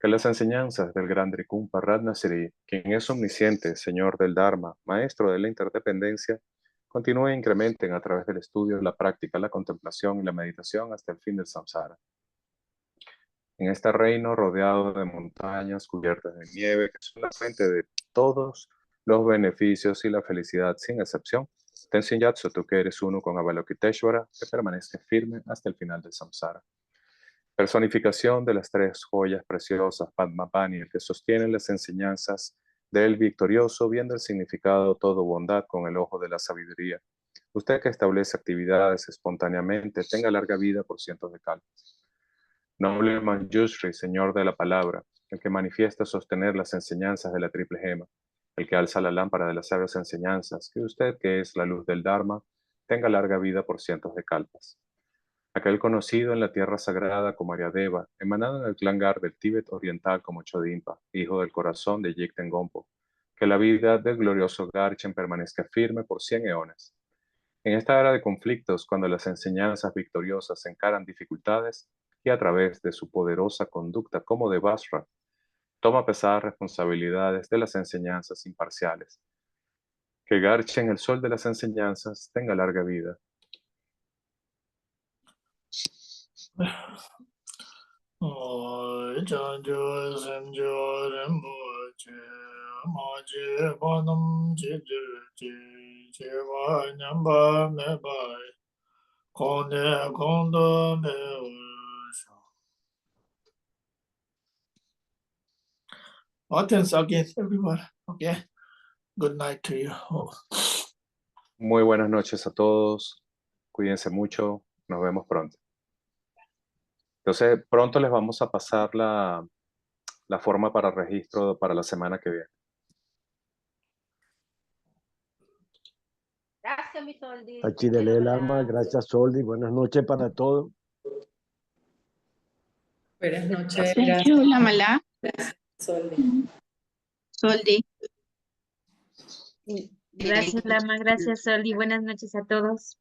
Que las enseñanzas del gran Trikumpa Ratnasiri, quien es omnisciente, Señor del Dharma, Maestro de la interdependencia, continúen e incrementen a través del estudio, la práctica, la contemplación y la meditación hasta el fin del samsara. En este reino rodeado de montañas cubiertas de nieve, que son la fuente de todos los beneficios y la felicidad sin excepción, Tenzin Gyatso, tú que eres uno con Avalokiteshvara, que permanezca firme hasta el final del samsara. Personificación de las 3 joyas preciosas, Padmapani, el que sostiene las enseñanzas del victorioso, viendo el significado todo bondad con el ojo de la sabiduría. Usted que establece actividades espontáneamente, tenga larga vida por cientos de kalpas. Noble Manjushri, Señor de la Palabra, el que manifiesta sostener las enseñanzas de la triple gema, el que alza la lámpara de las sabias enseñanzas, que usted, que es la luz del Dharma, tenga larga vida por cientos de kalpas. Aquel conocido en la tierra sagrada como Aryadeva, emanado en el clan Gar del Tíbet oriental como Chodimpa, hijo del corazón de Jigten Gompo, que la vida del glorioso Garchen permanezca firme por 100 eones. En esta era de conflictos, cuando las enseñanzas victoriosas encaran dificultades, y a través de su poderosa conducta como de Basra, toma pesadas responsabilidades de las enseñanzas imparciales. Que Garchen, el sol de las enseñanzas, tenga larga vida. Oi chanjo sanjo rinpoche, maji panam chidurji, cheva nyamba mebai, kone kondo me ursho. Thanks again, everyone. Okay. Good night to you. Muy buenas noches a todos. Cuídense mucho. Nos vemos pronto. Entonces, pronto les vamos a pasar la forma para registro para la semana que viene. Gracias, mi Soldi. Achidele Lama, gracias Soldi, buenas noches para todos. Buenas noches. Thank you, Lamala. Soldi. Soldi. Gracias, Lama. Gracias, Sol. Y buenas noches a todos.